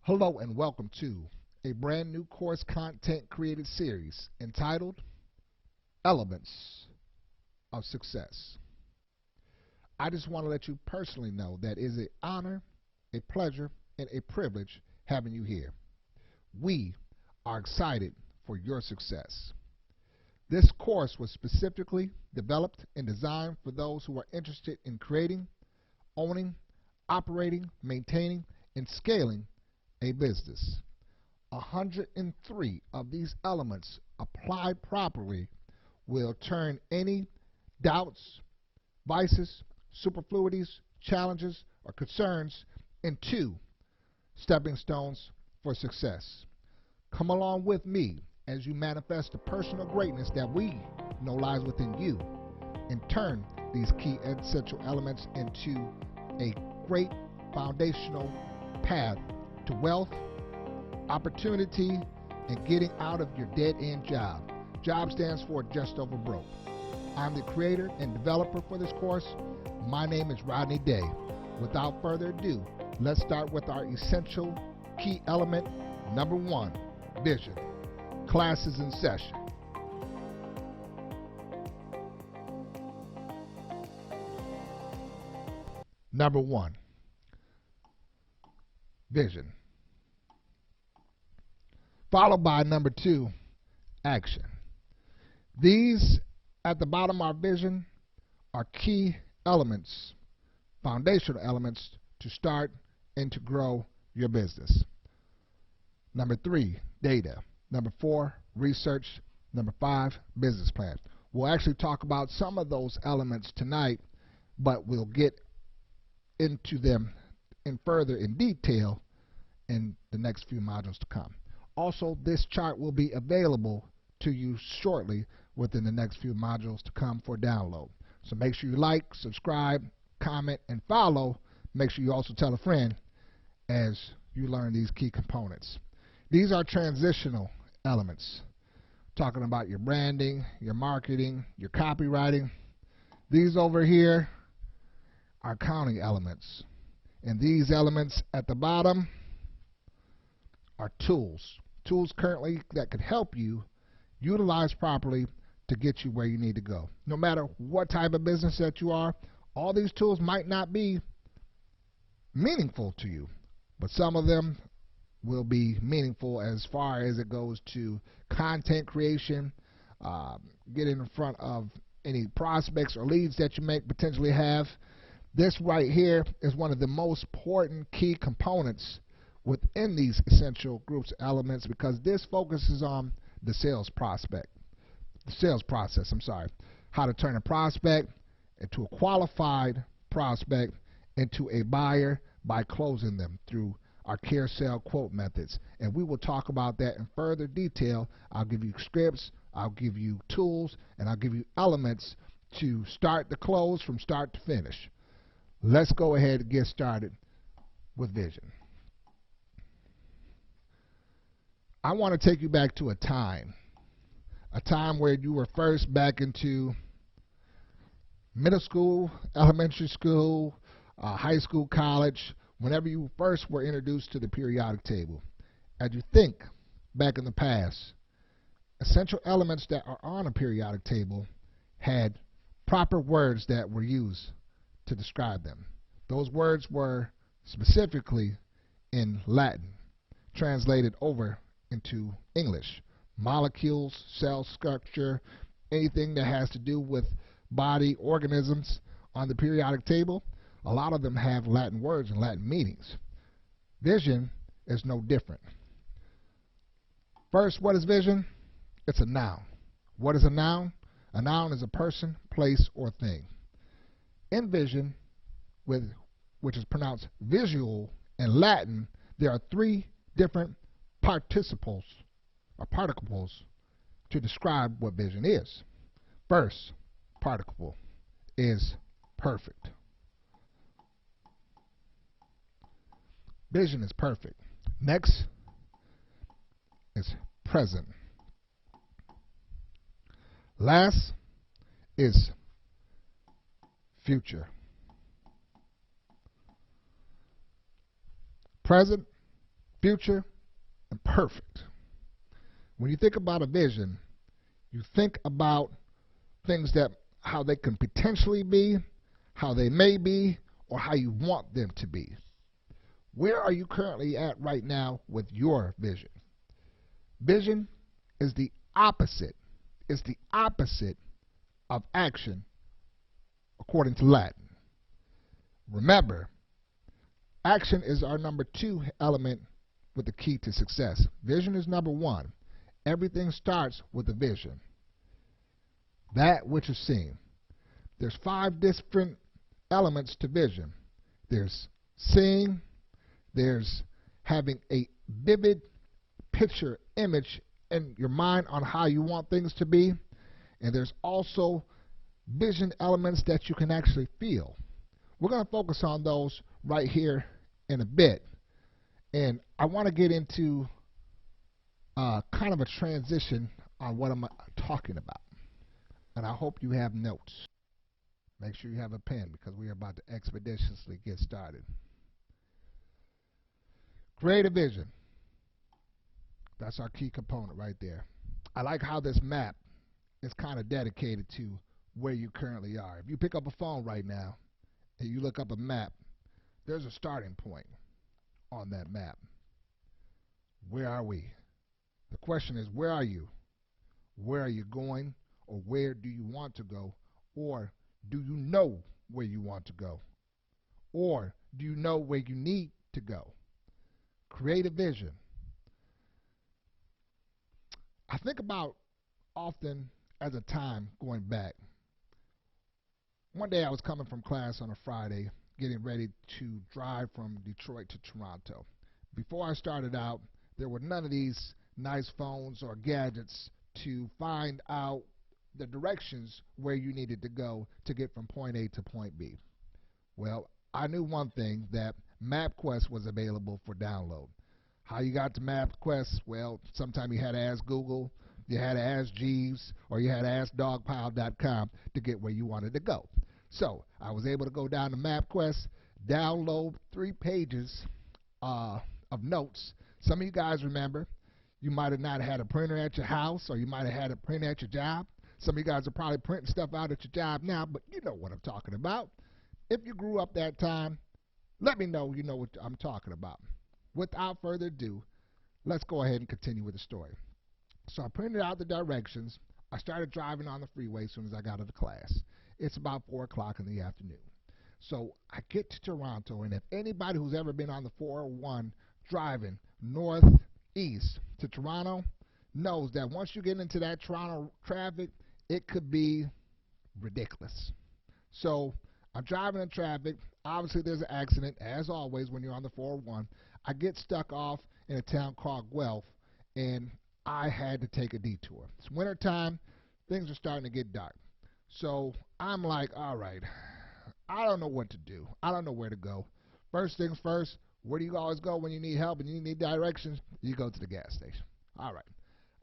Hello and welcome to a brand new course content created series entitled Elements of Success. I just want to let you personally know that it is an honor, a pleasure, and a privilege having you here. We are excited for your success. This course was specifically developed and designed for those who are interested in creating, owning, operating, maintaining, and scaling a business. 103 of these elements applied properly will turn any doubts, vices, superfluities, challenges, or concerns into stepping stones for success. Come along with me as you manifest the personal greatness that we know lies within you and turn these key essential elements into a great foundational path to wealth, opportunity, and getting out of your dead-end job. Job stands for just over broke. I'm the creator and developer for this course. My name is Rodney Day. Without further ado, let's start with our essential key element, number 1, vision. Class is in session. Number 1, vision. Followed by number 2, action. These at the bottom of our vision are key elements, foundational elements to start and to grow your business. Number 3, data. Number 4, research. Number 5, business plan. We'll actually talk about some of those elements tonight, but we'll get into them in detail in the next few modules to come. Also, this chart will be available to you shortly within the next few modules to come for download. So make sure you like, subscribe, comment, and follow. Make sure you also tell a friend as you learn these key components. These are transitional elements, talking about your branding, your marketing, your copywriting. These over here are counting elements. And these elements at the bottom are tools. Tools currently that could help you utilize properly to get you where you need to go. No matter what type of business that you are, all these tools might not be meaningful to you, but some of them will be meaningful as far as it goes to content creation, getting in front of any prospects or leads that you may potentially have. This right here is one of the most important key components within these essential groups elements, because this focuses on the sales process, how to turn a prospect into a qualified prospect into a buyer by closing them through our carousel quote methods. And we will talk about that in further detail. I'll give you scripts, I'll give you tools, and I'll give you elements to start the close from start to finish. Let's go ahead and get started with vision. I want to take you back to a time where you were first back into middle school, elementary school, high school, college, whenever you first were introduced to the periodic table. As you think back in the past, essential elements that are on a periodic table had proper words that were used to describe them. Those words were specifically in Latin, translated over into English. Molecules, cell structure, anything that has to do with body organisms on the periodic table, a lot of them have Latin words and Latin meanings. Vision is no different. First, what is vision? It's a noun. What is a noun? A noun is a person, place, or thing. In vision, which is pronounced visual in Latin, there are 3 different participles to describe what vision is. First participle is perfect. Vision is perfect. Next is present. Last is future. Present, future, and perfect. When you think about a vision, you think about things that how they can potentially be, how they may be, or how you want them to be. Where are you currently at right now with your vision? Vision is the opposite. It's the opposite of action according to Latin. Remember, action is our number 2 element with the key to success. Vision is number 1. Everything starts with a vision. That which is seen. There's 5 different elements to vision. There's seeing, there's having a vivid picture image in your mind on how you want things to be, and there's also vision elements that you can actually feel. We're going to focus on those right here in a bit, and I want to get into kind of a transition on what I'm talking about, and I hope you have notes. Make sure you have a pen because we are about to expeditiously get started. Create a vision. That's our key component right there. I like how this map is kind of dedicated to where you currently are. If you pick up a phone right now and you look up a map, there's a starting point on that map. Where are we? The question is, where are you? Where are you going? Or where do you want to go? Or do you know where you want to go? Or do you know where you need to go? Create a vision. I think about often as a time going back. One day I was coming from class on a Friday, getting ready to drive from Detroit to Toronto. Before I started out, there were none of these nice phones or gadgets to find out the directions where you needed to go to get from point A to point B. Well, I knew one thing, that MapQuest was available for download. How you got to MapQuest? Well, sometimes you had to ask Google, you had to ask Jeeves, or you had to ask dogpile.com to get where you wanted to go. So I was able to go down to MapQuest, download 3 pages of notes. Some of you guys remember, you might have not had a printer at your house, or you might have had a printer at your job. Some of you guys are probably printing stuff out at your job now, but you know what I'm talking about. If you grew up that time, let me know you know what I'm talking about. Without further ado, let's go ahead and continue with the story. So I printed out the directions. I started driving on the freeway as soon as I got out of class. It's about 4 o'clock in the afternoon. So I get to Toronto, and if anybody who's ever been on the 401 driving northeast to Toronto knows that once you get into that Toronto traffic, it could be ridiculous. So I'm driving in traffic. Obviously, there's an accident, as always, when you're on the 401. I get stuck off in a town called Guelph, and I had to take a detour. It's wintertime. Things are starting to get dark. So I'm like, all right, I don't know what to do. I don't know where to go. First things first, where do you always go when you need help and you need directions? You go to the gas station. All right.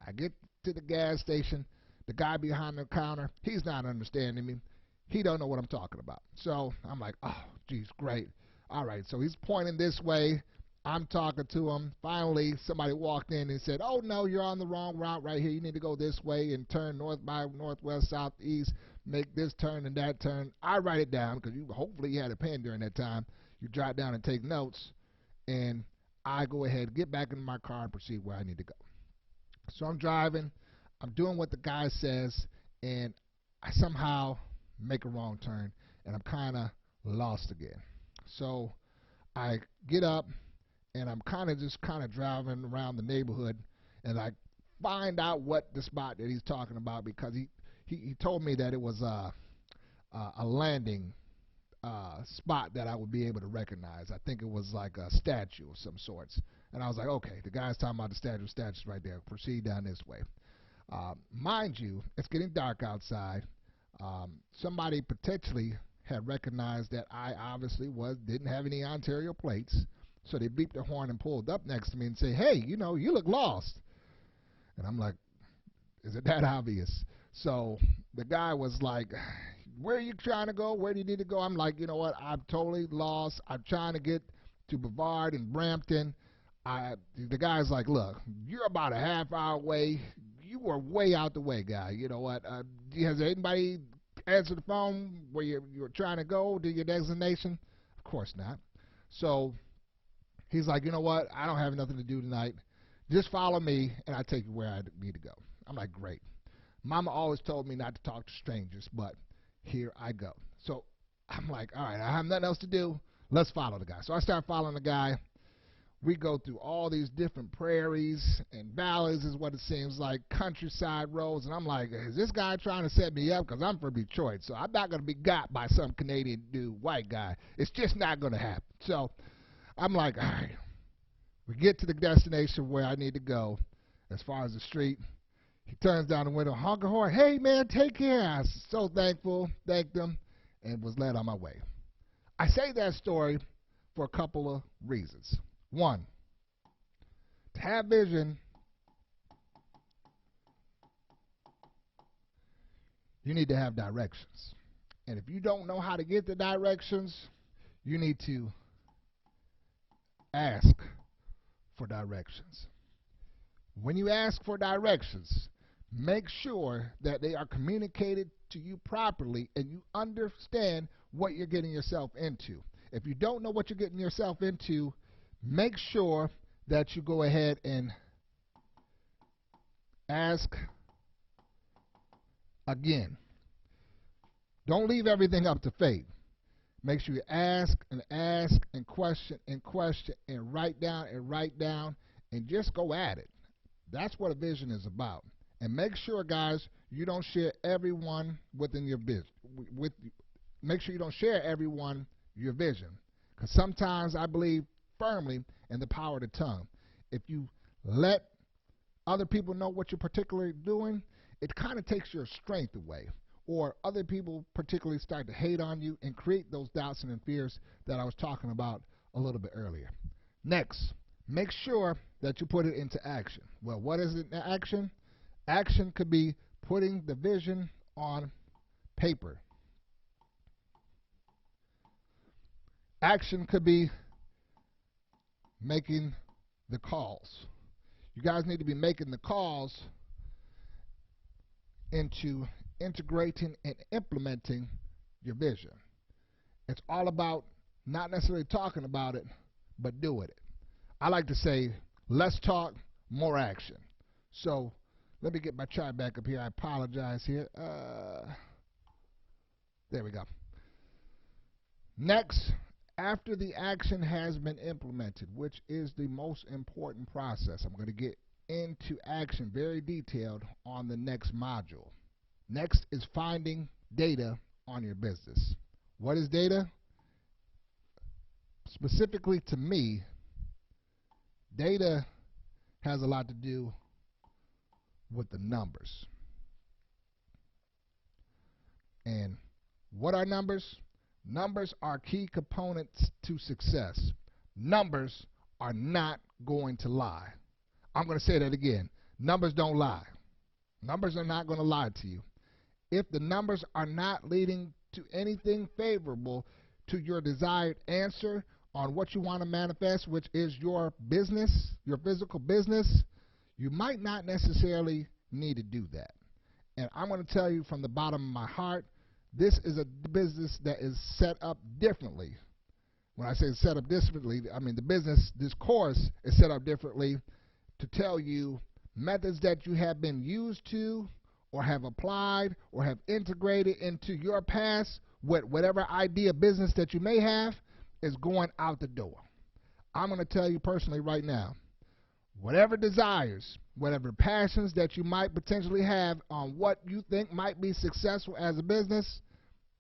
I get to the gas station. The guy behind the counter, he's not understanding me. He don't know what I'm talking about. So I'm like, oh, geez, great. All right, so he's pointing this way. I'm talking to him. Finally, somebody walked in and said, oh, no, you're on the wrong route right here. You need to go this way and turn north by northwest, southeast, make this turn and that turn. I write it down because hopefully you had a pen during that time. You jot down and take notes, and I go ahead, get back in my car, and proceed where I need to go. So I'm driving. I'm doing what the guy says, and I somehow make a wrong turn, and I'm kind of lost again. So I get up, and I'm kind of driving around the neighborhood, and I find out what the spot that he's talking about, because he told me that it was a landing spot that I would be able to recognize. I think it was like a statue of some sorts. And I was like, okay, the guy's talking about the statue's right there. Proceed down this way. Mind you, it's getting dark outside. Somebody potentially had recognized that I obviously didn't have any Ontario plates. So they beeped the horn and pulled up next to me and say, hey, you look lost. And I'm like, is it that obvious? So the guy was like, where are you trying to go? Where do you need to go? I'm like, you know what? I'm totally lost. I'm trying to get to Brevard and Brampton. The guy's like, look, you're about a half hour away. You were way out the way, guy. You know what? Has anybody answered the phone where you're trying to go to your destination? Of course not. So he's like, you know what? I don't have nothing to do tonight. Just follow me, and I'll take you where I need to go. I'm like, great. Mama always told me not to talk to strangers, but here I go. So I'm like, all right, I have nothing else to do. Let's follow the guy. So I start following the guy. We go through all these different prairies and valleys is what it seems like, countryside roads. And I'm like, is this guy trying to set me up? Because I'm from Detroit, so I'm not going to be got by some Canadian dude, white guy. It's just not going to happen. So I'm like, all right. We get to the destination where I need to go as far as the street. He turns down the window, honk a horn. Hey, man, take care. I was so thankful, thanked him, and was led on my way. I say that story for a couple of reasons. One, to have vision, you need to have directions. And if you don't know how to get the directions, you need to ask for directions. When you ask for directions, make sure that they are communicated to you properly and you understand what you're getting yourself into. If you don't know what you're getting yourself into, make sure that you go ahead and ask again. Don't leave everything up to fate. Make sure you ask and question and write down and just go at it. That's what a vision is about. And make sure, guys, you don't share everyone within your business. Make sure you don't share everyone your vision. Because sometimes I believe firmly in the power of the tongue. If you let other people know what you're particularly doing, it kind of takes your strength away. Or other people particularly start to hate on you and create those doubts and fears that I was talking about a little bit earlier. Next, make sure that you put it into action. Well, what is it in action? Action could be putting the vision on paper. Action could be making the calls. You guys need to be making the calls into integrating and implementing your vision. It's all about not necessarily talking about it, but doing it. I like to say, less talk, more action. So let me get my chart back up here. I apologize here. There we go. Next, after the action has been implemented, which is the most important process, I'm going to get into action very detailed on the next module. Next is finding data on your business. What is data? Specifically to me, data has a lot to do with the numbers. And what are numbers? Numbers are key components to success. Numbers are not going to lie. I'm going to say that again. Numbers don't lie. Numbers are not going to lie to you. If the numbers are not leading to anything favorable to your desired answer on what you want to manifest, which is your business, your physical business, you might not necessarily need to do that. And I'm going to tell you from the bottom of my heart, this is a business that is set up differently. When I say set up differently, I mean the business, this course is set up differently to tell you methods that you have been used to or have applied or have integrated into your past with whatever idea business that you may have is going out the door. I'm going to tell you personally right now, whatever desires, whatever passions that you might potentially have on what you think might be successful as a business,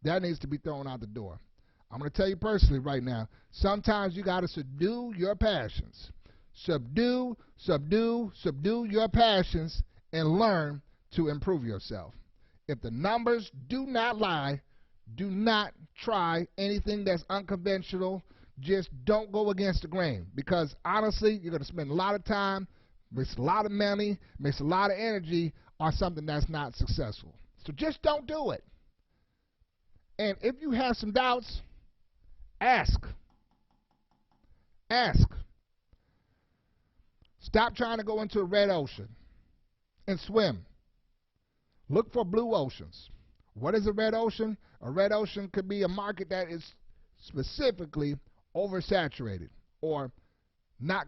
that needs to be thrown out the door. I'm going to tell you personally right now, sometimes you got to subdue your passions. Subdue your passions and learn to improve yourself. If the numbers do not lie, do not try anything that's unconventional. Just don't go against the grain, because honestly, you're going to spend a lot of time, waste a lot of money, waste a lot of energy on something that's not successful. So just don't do it. And if you have some doubts, ask. Ask. Stop trying to go into a red ocean and swim. Look for blue oceans. What is a red ocean? A red ocean could be a market that is specifically oversaturated or not,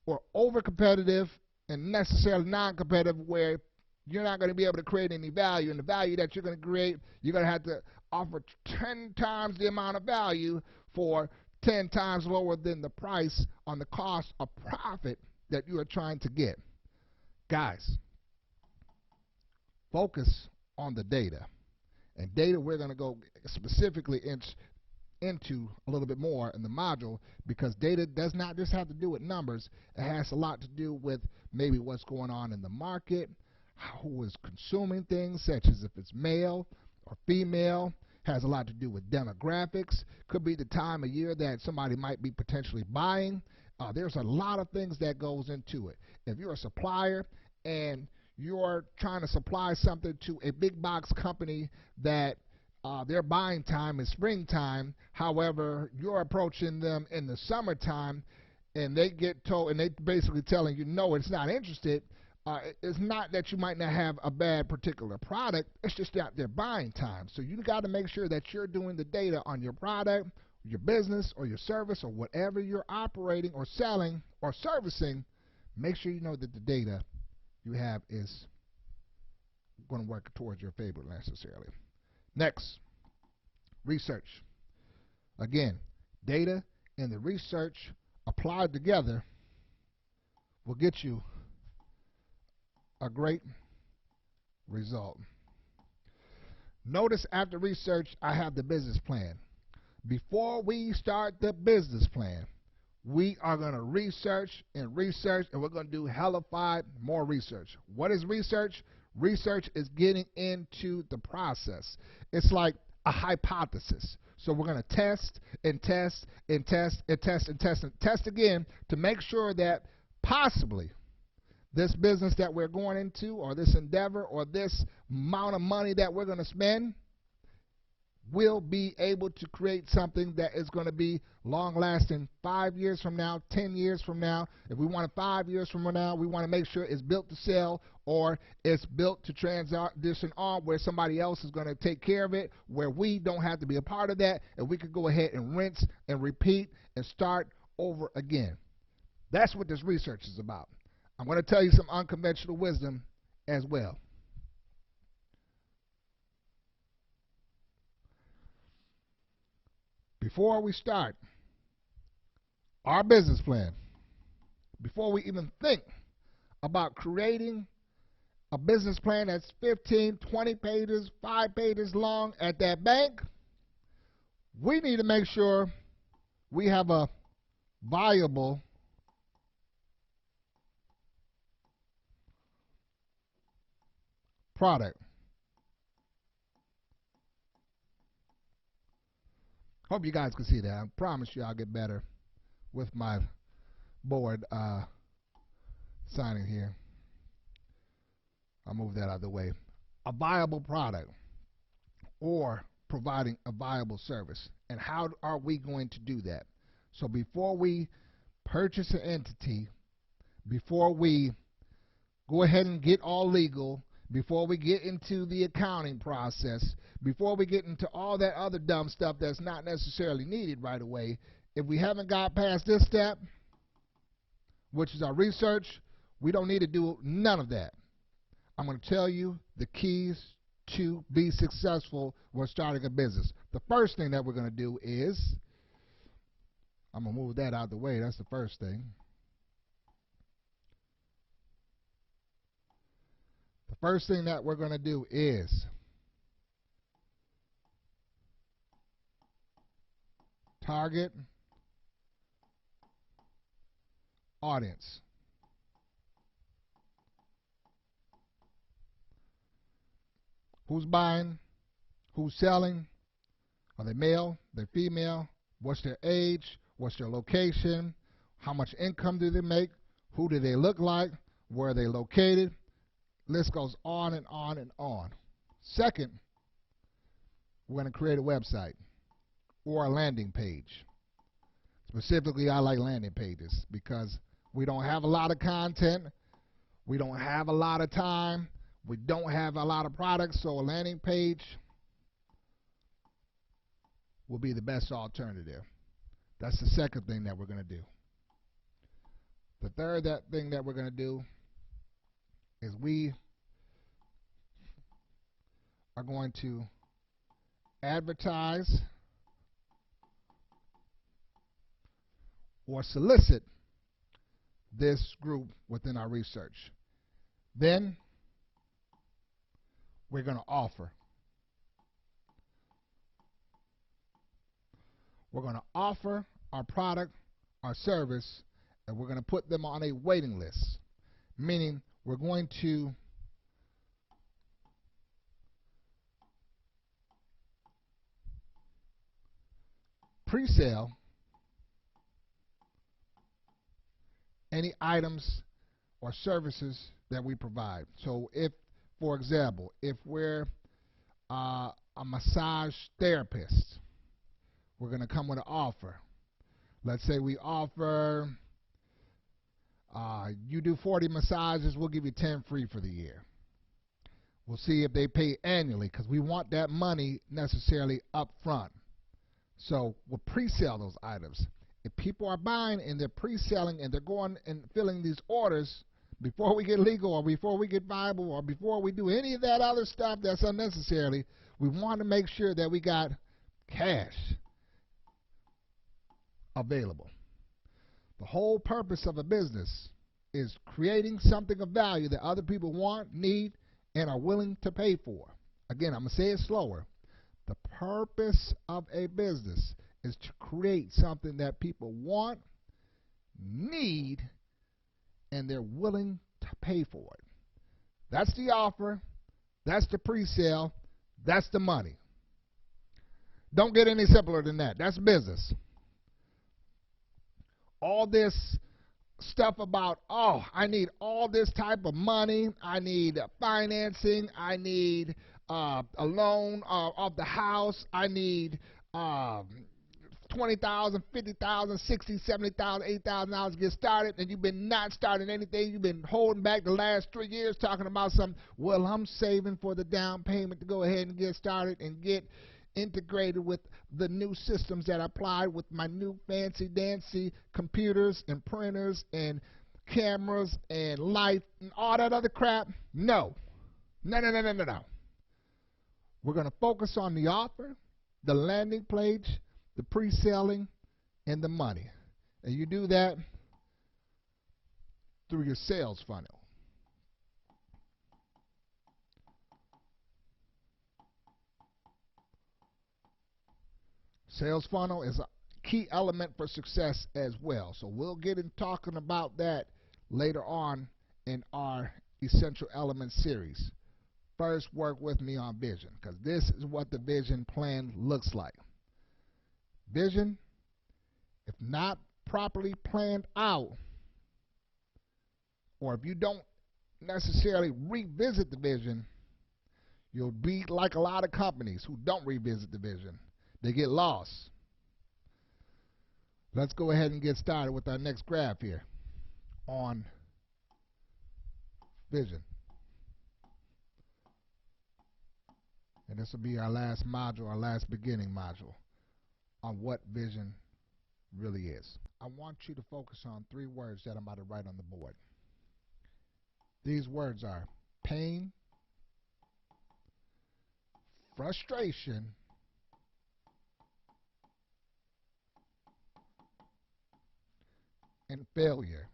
or over competitive and necessarily non-competitive, where you're not going to be able to create any value, and the value that you're going to create, you're going to have to offer 10 times the amount of value for 10 times lower than the price on the cost of profit that you are trying to get. Guys, focus on the data. And data we're going to go specifically into a little bit more in the module, because data does not just have to do with numbers. It has a lot to do with maybe what's going on in the market, who is consuming things, such as if it's male or female. Has a lot to do with demographics. Could be the time of year that somebody might be potentially buying. There's a lot of things that goes into it. If you're a supplier and you're trying to supply something to a big box company that their buying time is springtime, however, you're approaching them in the summertime, and they get told, and they basically telling you, no, it's not interested. It's not that you might not have a bad particular product, it's just not their buying time. So you got to make sure that you're doing the data on your product, your business, or your service, or whatever you're operating or selling or servicing. Make sure you know that the data you have is going to work towards your favor necessarily. Next, research. Again, data and the research applied together will get you a great result. Notice after research, I have the business plan. Before we start the business plan, we are going to research, and we're going to do hellified more research. What is research? Research is getting into the process. It's like a hypothesis. So we're going to test and test and test and test and test and test again to make sure that possibly this business that we're going into, or this endeavor, or this amount of money that we're going to spend will be able to create something that is going to be long lasting 5 years from now, 10 years from now. If we want it 5 years from now, we want to make sure it's built to sell, or it's built to transition on where somebody else is going to take care of it, where we don't have to be a part of that, and we could go ahead and rinse and repeat and start over again. That's what this research is about. I'm going to tell you some unconventional wisdom as well. Before we start our business plan, before we even think about creating a business plan that's 15, 20 pages, 5 pages long at that bank, we need to make sure we have a viable product. Hope you guys can see that. I promise you I'll get better with my board signing here. I'll move that out of the way. A viable product, or providing a viable service. And how are we going to do that? So before we purchase an entity, before we go ahead and get all legal, before we get into the accounting process, before we get into all that other dumb stuff that's not necessarily needed right away, if we haven't got past this step, which is our research, we don't need to do none of that. I'm going to tell you the keys to be successful when starting a business. The first thing that we're going to do is, I'm going to move that out of the way. That's the first thing. The first thing that we're going to do is target audience. Who's buying? Who's selling? Are they male? They're female? What's their age? What's their location? How much income do they make? Who do they look like? Where are they located? List goes on and on and on. Second, we're going to create a website or a landing page. Specifically, I like landing pages because We don't have a lot of content. We don't have a lot of time. We don't have a lot of products, so a landing page will be the best alternative. That's the second thing that we're going to do. The third thing that we're going to do is we are going to advertise or solicit this group within our research. Then we're going to offer. We're going to offer our product, our service, and we're going to put them on a waiting list, meaning we're going to pre-sale any items or services that we provide. So if, for example, if we're a massage therapist, we're going to come with an offer. Let's say we offer, you do 40 massages, we'll give you 10 free for the year. We'll see if they pay annually, because we want that money necessarily up front. So we'll pre-sell those items. If people are buying and they're pre-selling and they're going and filling these orders before we get legal or before we get viable or before we do any of that other stuff that's unnecessarily, we want to make sure that we got cash available. The whole purpose of a business is creating something of value that other people want, need, and are willing to pay for. Again, I'm going to say it slower. The purpose of a business is to create something that people want, need, and they're willing to pay for it. That's the offer. That's the pre-sale. That's the money. Don't get any simpler than that. That's business. All this stuff about, oh, I need all this type of money. I need financing. I need a loan of the house. I need $20,000, $50,000, $60,000, $70,000, $80,000 to get started, and you've been not starting anything. You've been holding back the last 3 years talking about something. Well, I'm saving for the down payment to go ahead and get started and get integrated with the new systems that I apply with my new fancy dancy computers and printers and cameras and light and all that other crap. No. No. We're going to focus on the offer, the landing page, the pre-selling, and the money. And you do that through your sales funnel. Sales funnel is a key element for success as well. So we'll get in talking about that later on in our Essential Elements series. First, work with me on vision, because this is what the vision plan looks like. Vision, if not properly planned out, or if you don't necessarily revisit the vision, you'll be like a lot of companies who don't revisit the vision. They get lost. Let's go ahead and get started with our next graph here on vision. And this will be our last module, our last beginning module on what vision really is. I want you to focus on 3 words that I'm about to write on the board. These words are pain, frustration, and failure.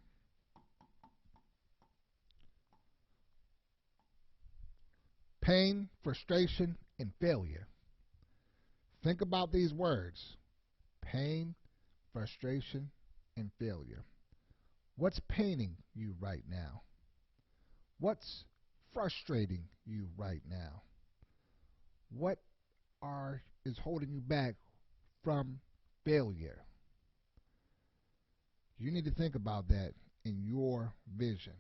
Pain, frustration, and failure. Think about these words. Pain, frustration, and failure. What's paining you right now? What's frustrating you right now? What is holding you back from failure? You need to think about that in your vision.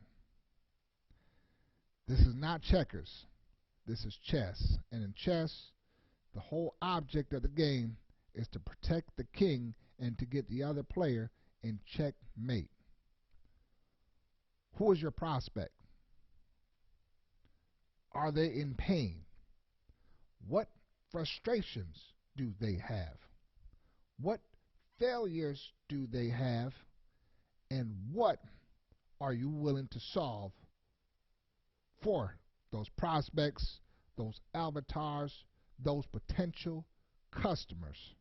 This is not checkers. This is chess. And in chess, the whole object of the game is to protect the king and to get the other player in checkmate. Who is your prospect? Are they in pain? What frustrations do they have? What failures do they have? And what are you willing to solve for those prospects, those avatars, those potential customers?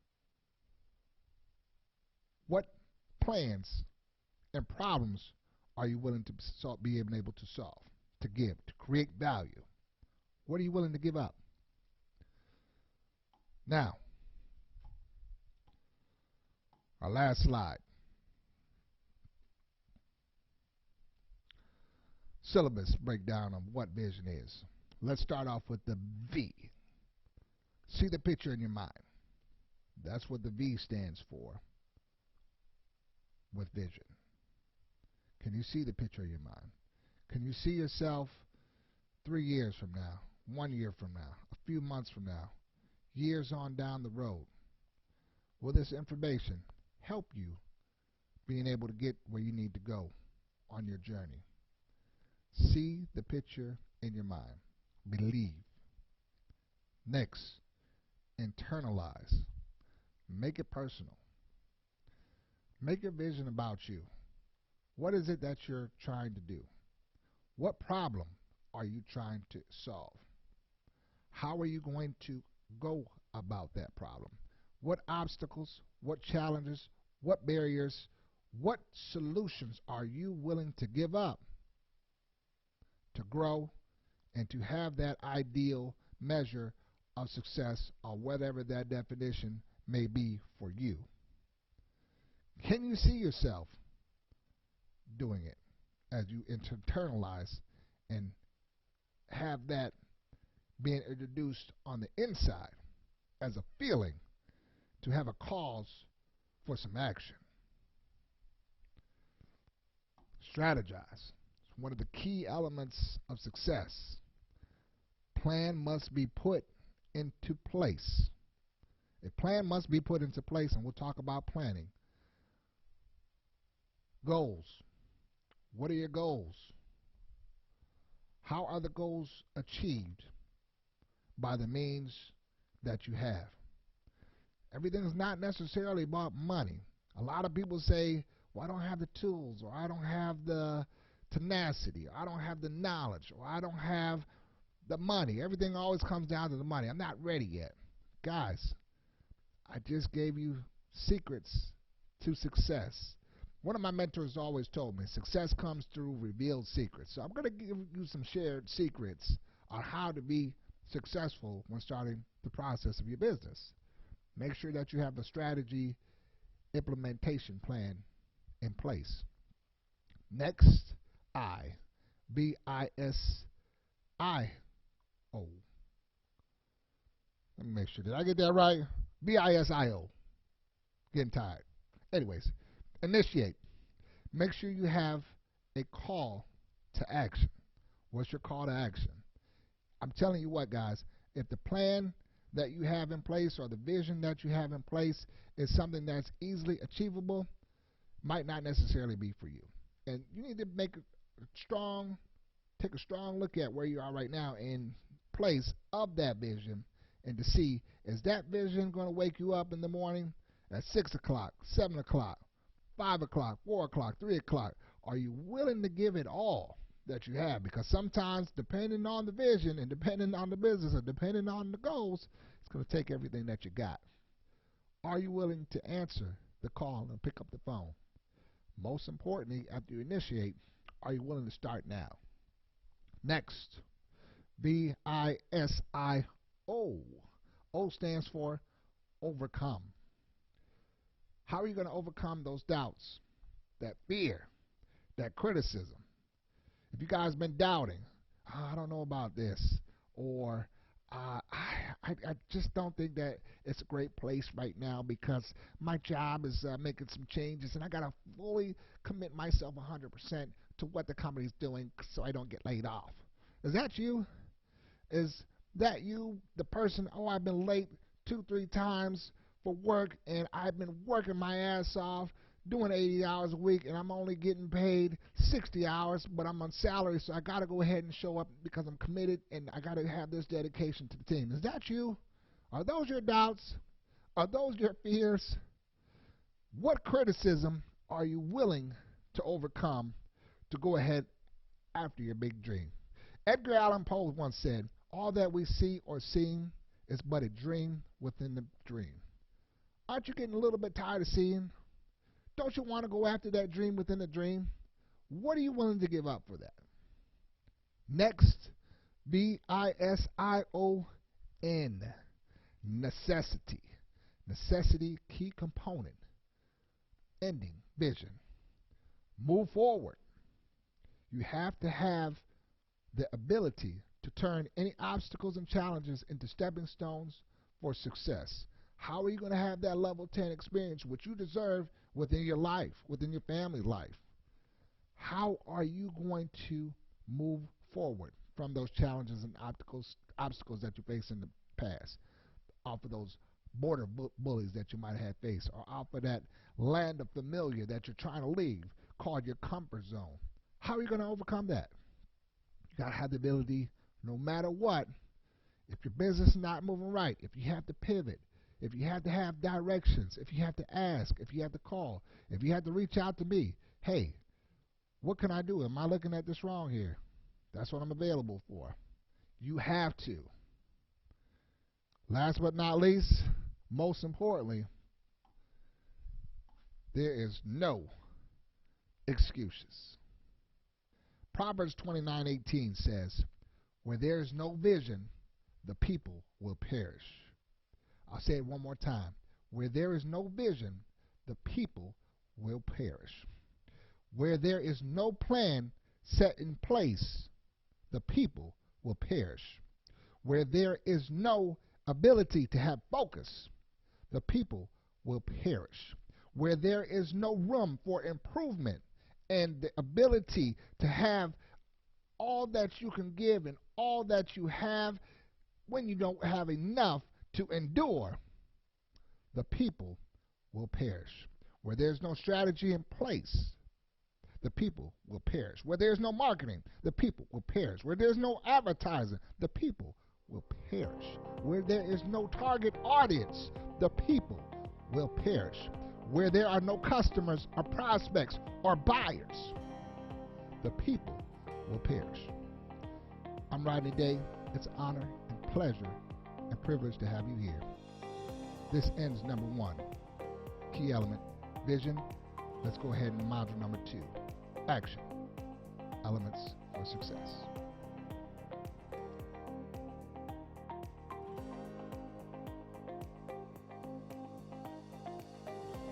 What plans and problems are you willing to be able to solve, to give, to create value? What are you willing to give up? Now, our last slide. Syllabus breakdown of what vision is. Let's start off with the V. See the picture in your mind. That's what the V stands for with vision. Can you see the picture in your mind? Can you see yourself 3 years from now, 1 year from now, a few months from now, years on down the road? Will this information help you being able to get where you need to go on your journey? See the picture in your mind. Believe. Next, internalize. Make it personal. Make your vision about you. What is it that you're trying to do? What problem are you trying to solve? How are you going to go about that problem? What obstacles, what challenges, what barriers, what solutions are you willing to give up to grow and to have that ideal measure of success, or whatever that definition may be for you? Can you see yourself doing it as you internalize and have that being introduced on the inside as a feeling to have a cause for some action? Strategize. It's one of the key elements of success. Plan must be put into place. A plan must be put into place, and we'll talk about planning. Goals. What are your goals? How are the goals achieved? By the means that you have. Everything is not necessarily about money. A lot of people say, well, I don't have the tools, or I don't have the tenacity, or I don't have the knowledge, or I don't have the money. Everything always comes down to the money. I'm not ready yet. Guys, I just gave you secrets to success. One of my mentors always told me, success comes through revealed secrets. So I'm going to give you some shared secrets on how to be successful when starting the process of your business. Make sure that you have the strategy implementation plan in place. Next, I. B-I-S-I-O. Let me make sure. Did I get that right? B-I-S-I-O. Getting tired. Anyways, initiate. Make sure you have a call to action. What's your call to action? I'm telling you what, guys, if the plan that you have in place or the vision that you have in place is something that's easily achievable, might not necessarily be for you. And you need to take a strong look at where you are right now in place of that vision, and to see, is that vision going to wake you up in the morning at 6 o'clock, 7 o'clock, 5 o'clock, 4 o'clock, 3 o'clock? Are you willing to give it all that you have? Because sometimes, depending on the vision and depending on the business and depending on the goals, it's going to take everything that you got. Are you willing to answer the call and pick up the phone? Most importantly, after you initiate, are you willing to start now? Next, B-I-S-I-O. O stands for overcome. How are you going to overcome those doubts, that fear, that criticism? If you guys been doubting, I don't know about this, or I just don't think that it's a great place right now because my job is making some changes and I got to fully commit myself 100% to what the company's doing so I don't get laid off. Is that you? Is that you, the person, oh, I've been late 2-3 times for work and I've been working my ass off doing 80 hours a week and I'm only getting paid 60 hours, but I'm on salary, so I got to go ahead and show up because I'm committed and I got to have this dedication to the team. Is that you? Are those your doubts? Are those your fears? What criticism are you willing to overcome to go ahead after your big dream? Edgar Allan Poe once said, all that we see or seeing is but a dream within the dream. Aren't you getting a little bit tired of seeing? Don't you want to go after that dream within the dream? What are you willing to give up for that? Next, VISION, necessity. Necessity, key component. Ending, vision. Move forward. You have to have the ability to turn any obstacles and challenges into stepping stones for success. How are you going to have that level 10 experience, which you deserve within your life, within your family life? How are you going to move forward from those challenges and obstacles that you face in the past, off of those border bullies that you might have faced, or off of that land of familiar that you're trying to leave, called your comfort zone? How are you going to overcome that? You got to have the ability, no matter what, if your business is not moving right, if you have to pivot, if you have to have directions, if you have to ask, if you have to call, if you have to reach out to me, hey, what can I do? Am I looking at this wrong here? That's what I'm available for. You have to. Last but not least, most importantly, there is no excuses. Proverbs 29:18 says, where there is no vision, the people will perish. I'll say it one more time. Where there is no vision, the people will perish. Where there is no plan set in place, the people will perish. Where there is no ability to have focus, the people will perish. Where there is no room for improvement and the ability to have all that you can give and all that you have, when you don't have enough to endure, the people will perish. Where there's no strategy in place, the people will perish. Where there's no marketing, the people will perish. Where there's no advertising, the people will perish. Where there is no target audience, the people will perish. Where there are no customers or prospects or buyers, the people will perish. I'm Rodney Day. It's an honor and pleasure and privilege to have you here. This ends number 1. Key element, vision. Let's go ahead and module number 2. Action. Elements for success.